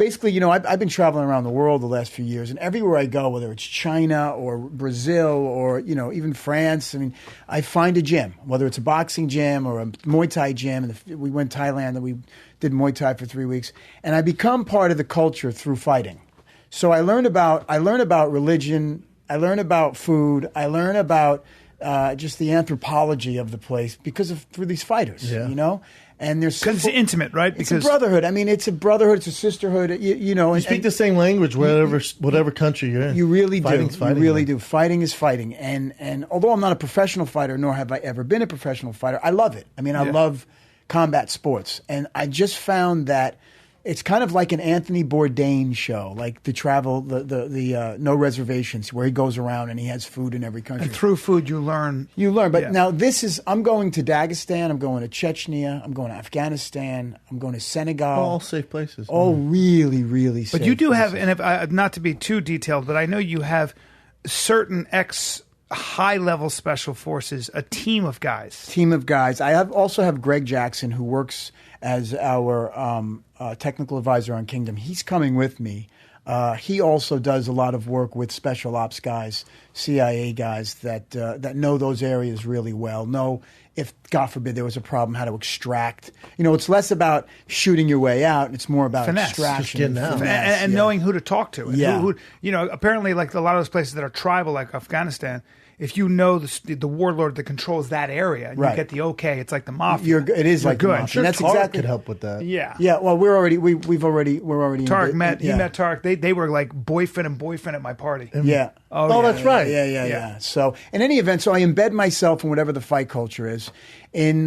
basically, I've been traveling around the world the last few years, and everywhere I go, whether it's China or Brazil or, even France, I find a gym, whether it's a boxing gym or a Muay Thai gym. And we went to Thailand and we did Muay Thai for 3 weeks. And I become part of the culture through fighting. So I learn about religion, I learn about food, I learn about just the anthropology of the place through these fighters, And there's because it's intimate, right? It's a brotherhood. It's a brotherhood. It's a sisterhood. You speak the same language whatever country you're in. You really do. Fighting, you really do. Fighting is fighting. And although I'm not a professional fighter, nor have I ever been a professional fighter, I love it. I love combat sports, and I just found that it's kind of like an Anthony Bourdain show, like the travel, the No Reservations, where he goes around and he has food in every country. And through food, you learn. But now I'm going to Dagestan, I'm going to Chechnya, I'm going to Afghanistan, I'm going to Senegal. All safe places. All really, really safe But you do places. have, and not to be too detailed, but I know you have certain high-level special forces, a team of guys. I also have Greg Jackson, who works as our technical advisor on Kingdom. He's coming with me. He also does a lot of work with special ops guys, CIA guys that know those areas really well, know if, God forbid, there was a problem, how to extract. It's less about shooting your way out. And it's more about finesse. Extraction. And knowing who to talk to. And Yeah. who, apparently, like a lot of those places that are tribal, like Afghanistan, if you know the warlord that controls that area, and you get the okay, it's like the mafia. It is like good. the mafia. Sure, And that's Tarek exactly could help with that. Yeah. Yeah, well, we're already Tarek met. Yeah. He met Tarek. They were like boyfriend at my party. Yeah. Oh, that's right. Yeah. So, in any event, I embed myself in whatever the fight culture is. In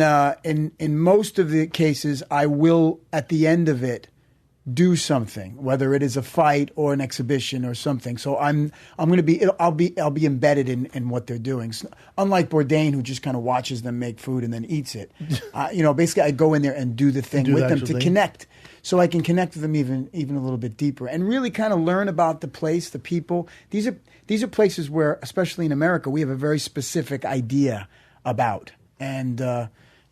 most of the cases, I will, at the end of it, do something, whether it is a fight or an exhibition or something. So I'll be embedded in what they're doing. So, unlike Bourdain, who just kind of watches them make food and then eats it. Basically I go in there and do the thing with them to connect, so I can connect with them even a little bit deeper and really kind of learn about the place, the people. These are places where, especially in America, we have a very specific idea about, and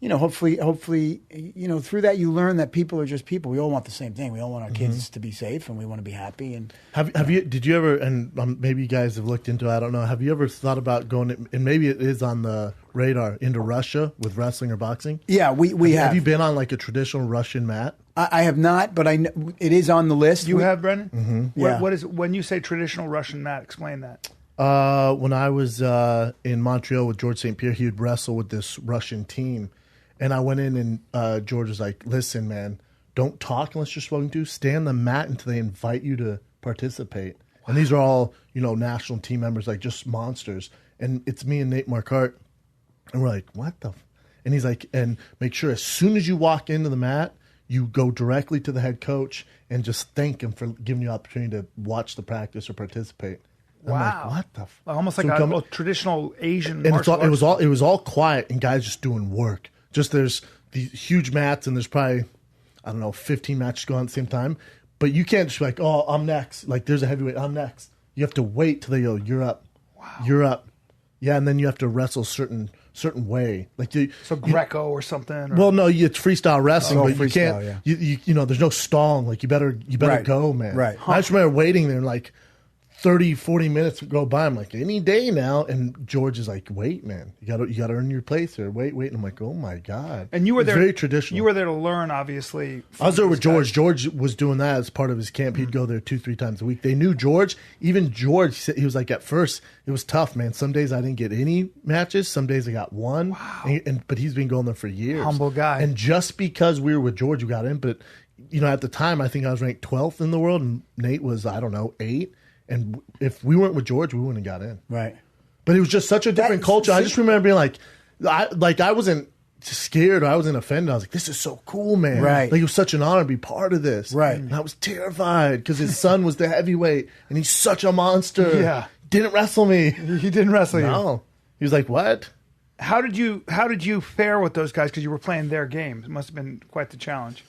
hopefully, through that you learn that people are just people. We all want the same thing. We all want our kids to be safe, and we want to be happy. And did you ever? And maybe you guys have looked into it, I don't know. Have you ever thought about going? And maybe it is on the radar, into Russia with wrestling or boxing. Yeah, we have. Have you been on like a traditional Russian mat? I have not, but it is on the list. You have, Brendan? Mm-hmm. Yeah. What is when you say traditional Russian mat? Explain that. When I was in Montreal with George St. Pierre, he would wrestle with this Russian team. And I went in and George was like, listen, man, don't talk unless you're spoken to. Stay on the mat until they invite you to participate. Wow. And these are all, national team members, like just monsters. And it's me and Nate Marquardt. And we're like, what the? And he's like, and make sure as soon as you walk into the mat, you go directly to the head coach and just thank him for giving you the opportunity to watch the practice or participate. Wow. I'm like, what the? Almost like a traditional Asian and martial arts. It was all quiet and guys just doing work. Just there's these huge mats and there's probably, 15 matches going on at the same time. But you can't just be like, oh, I'm next. Like there's a heavyweight, I'm next. You have to wait till they go, you're up. Wow. You're up. Yeah, and then you have to wrestle certain way. Like Greco or something. Or? Well, no, it's freestyle wrestling, but freestyle, you can't. There's no stalling. Like you better Right. go, man. Right. I just remember waiting there, and like 30, 40 minutes would go by. I'm like, any day now. And George is like, wait, man, you gotta earn your place here. Wait. And I'm like, oh my God. And you were there. Very traditional. You were there to learn, obviously. I was there with George. Guys. George was doing that as part of his camp. He'd go there 2-3 times a week. They knew George. Even George, he was like, at first, it was tough, man. Some days I didn't get any matches. Some days I got one. Wow. But he's been going there for years. Humble guy. And just because we were with George, we got in. But, at the time, I think I was ranked 12th in the world, and Nate was, 8. And if we weren't with George, we wouldn't have got in. Right. But it was just such a different culture. I just remember being like, I wasn't scared or I wasn't offended. I was like, this is so cool, man. Right. Like it was such an honor to be part of this. Right. And I was terrified because his son was the heavyweight and he's such a monster. Yeah. Didn't wrestle me. He didn't wrestle you. No. He was like, what? How did you fare with those guys? Because you were playing their games. It must have been quite the challenge.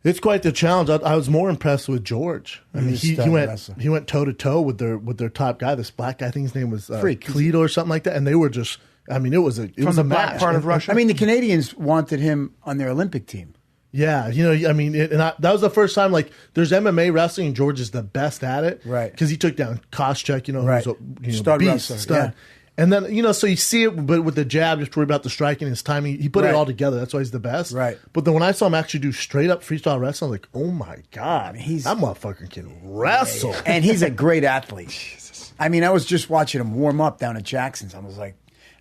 It's quite the challenge. I was more impressed with George. I mean, he went toe to toe with their top guy, this black guy. I think his name was Cleto or something like that. And they were just, it was a from the black match. part of Russia. I mean, the Canadians wanted him on their Olympic team. Yeah, I mean, that was the first time. Like, there's MMA wrestling, and George is the best at it, right? Because he took down Koscheck, right? Who's a stud beast, wrestler, stud. yeah. And then so you see it, but with the jab, just worry about the striking, his timing. He put it all together. That's why he's the best, right? But then when I saw him actually do straight up freestyle wrestling, I was like, oh my god, that motherfucker can wrestle, and he's a great athlete. Jesus. I mean, I was just watching him warm up down at Jackson's. I was like,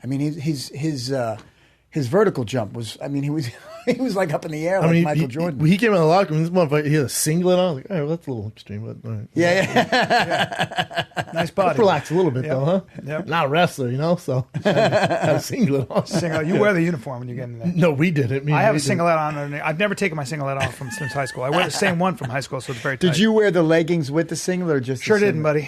I mean, his vertical jump was. I mean, he was like up in the air like Michael Jordan. He came in the locker room. This motherfucker, he had a singlet on. I was like, all right, well, that's a little extreme, but all right. Yeah. Nice body. Let's relax a little bit though, huh? Yep. Not a wrestler, so had a singlet on. Singlet. You wear the uniform when you get in there. No, we didn't. I have a singlet on. I've never taken my singlet off since high school. I wear the same one from high school, so it's very tight. Did you wear the leggings with the singlet or just? Sure didn't, buddy.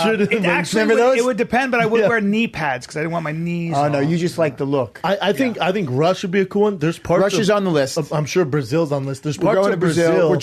Sure didn't. Remember those? It would depend, but I would wear knee pads because I didn't want my knees. Oh no, you just like the look. I think Rush would be a cool one. There's parts. Rush is on the list. I'm sure Brazil's on the list. There's We're parts going of to Brazil. We're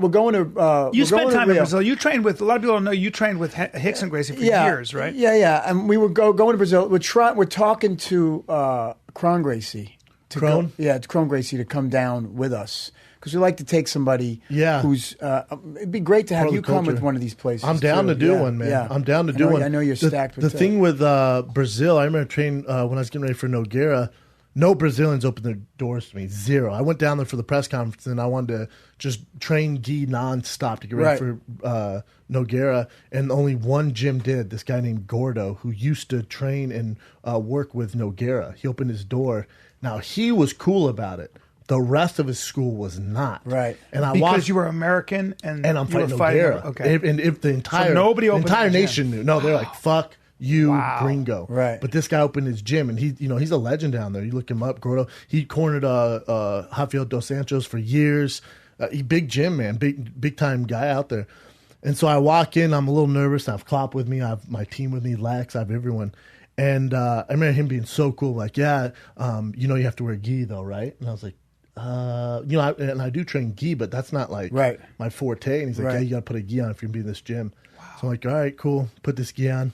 going to. You spent time in Rio. Brazil. You trained with a lot of people don't know. You trained with Hicks and Gracie for years, right? Yeah. And we would going to Brazil. We're talking to Kron Gracie. To Kron Gracie to come down with us because we like to take somebody. Yeah. Who's it'd be great to have you come with one of these places. I'm down to do one, man. Yeah. I'm down to do one. I know you're stacked with the thing with Brazil. I remember training when I was getting ready for Nogueira. No Brazilians opened their doors to me. Zero. I went down there for the press conference and I wanted to just train gi nonstop to get ready for Nogueira. And only one gym did. This guy named Gordo, who used to train and work with Nogueira. He opened his door. Now, he was cool about it. The rest of his school was not. Right. And because you were American and I'm fighting Nogueira. Okay. And if the entire nation knew. No, they're like, fuck you, gringo. Right. But this guy opened his gym, and he's a legend down there. You look him up, Gordo. He cornered Rafael dos Santos for years. He big gym, man, big time guy out there. And so I walk in, I'm a little nervous. I have Klopp with me, I have my team with me, Lex, I have everyone. And I remember him being so cool, like, you have to wear gi though, right? And I was like, and I do train gi, but that's not like my forte. And he's like, yeah, you got to put a gi on if you're going to be in this gym. Wow. So I'm like, all right, cool, put this gi on.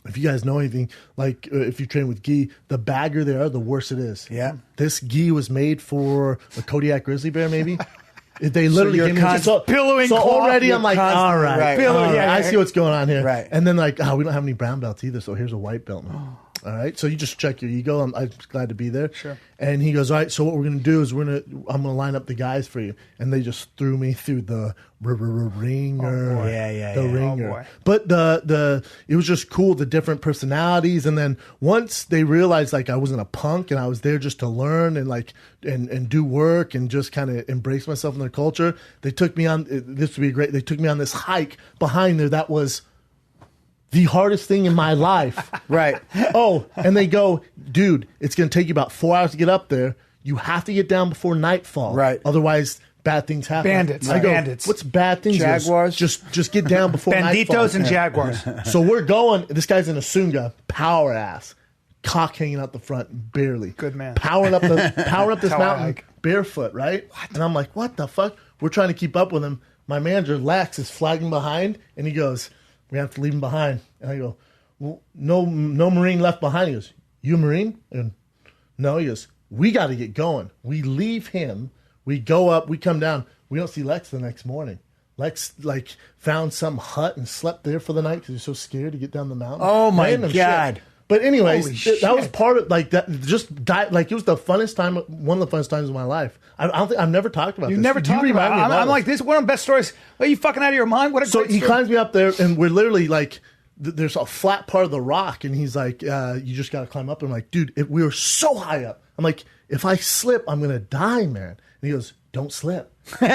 If you guys know anything, like if you train with gi, the bagger they are, the worse it is. Yeah. This gi was made for a Kodiak grizzly bear, maybe. They literally gave me billowing. So already I'm like, all right. I see what's going on here. Right. And then like, we don't have any brown belts either, so here's a white belt. All right, so you just check your ego. I'm glad to be there. Sure. And he goes, all right, so what we're going to do is I'm going to line up the guys for you. And they just threw me through the ringer. Oh, yeah. ringer. Oh, boy. But it was just cool, the different personalities. And then once they realized like I wasn't a punk and I was there just to learn and like and do work and just kind of embrace myself in their culture, they took me on. This would be great. They took me on this hike behind there that was the hardest thing in my life. Right. Oh, and they go, dude, it's going to take you about 4 hours to get up there. You have to get down before nightfall. Right. Otherwise, bad things happen. Bandits. I go, Bandits. what's bad things? Jaguars. Just get down before nightfall. Banditos and Jaguars. So we're going. This guy's in a Sunga, power ass, cock hanging out the front, barely. Good man. Powering up this mountain, like. barefoot, right? What? And I'm like, what the fuck? We're trying to keep up with him. My manager, Lex, is flagging behind, and he goes, we have to leave him behind. And I go, well, no Marine left behind. He goes, you a Marine? And no, he goes, we got to get going. We leave him. We go up. We come down. We don't see Lex the next morning. Lex like found some hut and slept there for the night because he was so scared to get down the mountain. Oh my God. Shit. But anyways, that was part of like that. Just like it was the funnest time, one of the funnest times of my life. I don't think I've never talked about. You this. never talked about it. I'm like, this is one of the best stories. Are you fucking out of your mind? What a so great he story. climbs me up there, and we're literally like, there's a flat part of the rock, and he's like, you just got to climb up. And I'm like, dude, we were so high up. I'm like, if I slip, I'm gonna die, man. And he goes, don't slip. God,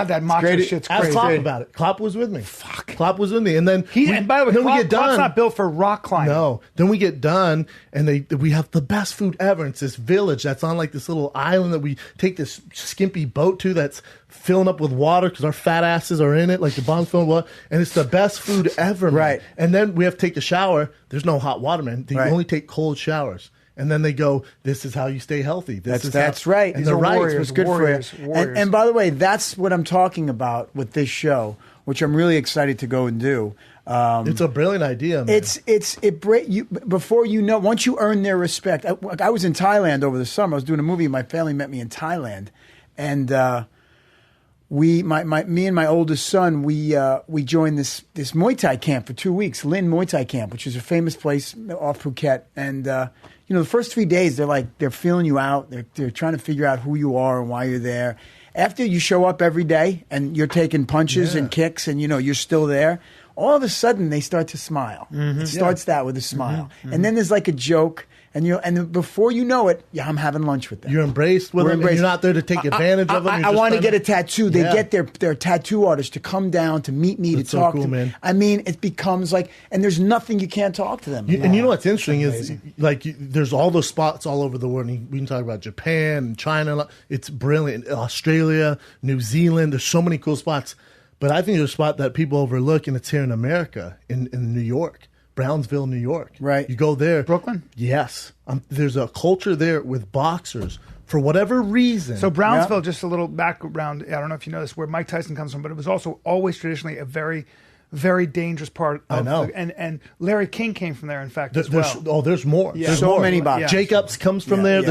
that macho shit's Ask crazy. Klopp about it. Klopp was with me. Fuck. Klopp was with me, and then And by the way, then we get done. Klopp's not built for rock climbing. No. Then we get done, and we have the best food ever. It's this village that's on like this little island that we take this skimpy boat to that's filling up with water because our fat asses are in it, like the bomb's filling with water, and it's the best food ever, man. Right. And then we have to take a shower. There's no hot water, man. You only take cold showers. and then they go, "This is how you stay healthy." That's right. And These they're are right. warriors. It's good for you. And by the way, that's what I'm talking about with this show, which I'm really excited to go and do. It's a brilliant idea, man. Before you know, once you earn their respect. I was in Thailand over the summer. I was doing a movie. My family met me in Thailand, and me and my oldest son, we joined this Muay Thai camp for 2 weeks, Lin Muay Thai camp, which is a famous place off Phuket. And the first 3 days they're feeling you out. They're trying to figure out who you are and why you're there. After you show up every day and you're taking punches and kicks and you're still there, all of a sudden they start to smile. Mm-hmm. It starts that with a smile, and then there's like a joke. And before you know it, I'm having lunch with them. You're embraced with them. And you're not there to take advantage of them. I want to get a tattoo. They get their tattoo artist to come down to meet me to talk to them. Man. I mean, it becomes like, and there's nothing you can't talk to them. And you know what's interesting is there's all those spots all over the world. And we can talk about Japan and China. It's brilliant. Australia, New Zealand. There's so many cool spots. But I think there's a spot that people overlook, and it's here in America, in New York. Brownsville, New York. Right. You go there. Brooklyn? Yes. There's a culture there with boxers for whatever reason. So Brownsville, just a little background, I don't know if you know this, where Mike Tyson comes from, but it was also always traditionally a very, very dangerous part of and Larry King came from there, in fact, as well. There's more. Yeah. There's so more. many boxers. Jacobs comes from there.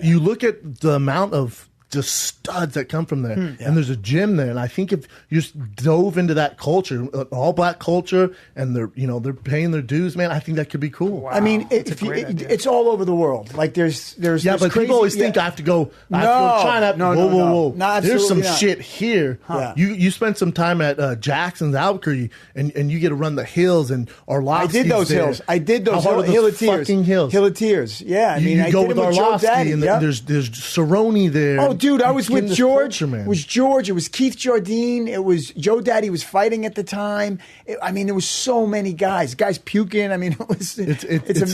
You look at the amount of just studs that come from there, and there's a gym there. And I think if you just dove into that culture, all black culture, and they're paying their dues, man, I think that could be cool. Wow. I mean, it's all over the world. Like there's but people always think I have to go. I have to go to China. Whoa. No, there's some not. shit here. Huh. You spend some time at Jackson's Albuquerque, and you get to run the hills and Arlovsky's. I did those hills. I did those Hill of Tears. Fucking hills. Hill of Tears. Yeah, I mean, you I go did with Joe Arlovsky, Daddy. and there's Cerrone there. Oh, dude, I was with George. Culture, man. It was George. It was Keith Jardine. It was Joe Daddy was fighting at the time. There was so many guys puking. I mean, it's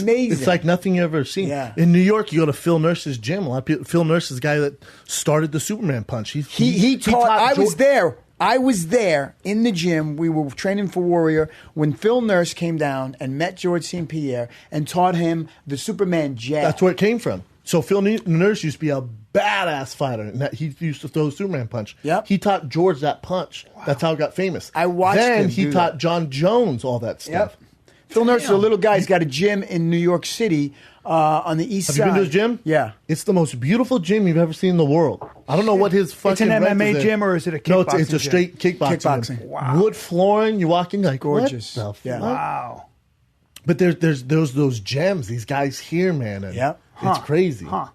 amazing. It's like nothing you've ever seen. Yeah. In New York, you go to Phil Nurse's gym. A lot of people, Phil Nurse is the guy that started the Superman punch. He taught. I was there. I was there in the gym. We were training for Warrior when Phil Nurse came down and met George St. Pierre and taught him the Superman jab. That's where it came from. So Phil Nurse used to be a badass fighter, and he used to throw the Superman punch. Yep. He taught George that punch. Wow. That's how it got famous. I watched Then him he do taught that. John Jones all that stuff. Yep. Phil Nurse is a little guy. He's got a gym in New York City on the east side. Have you been to his gym? Yeah. It's the most beautiful gym you've ever seen in the world. I don't know what his fucking It's an rent is MMA there. gym or is it a kickboxing No, it's a straight kickboxing. Gym. Wow. Wood flooring. You walk in like, gorgeous. What the fuck? Wow. But there's those gems. These guys here, man. And Yep. It's crazy. Huh.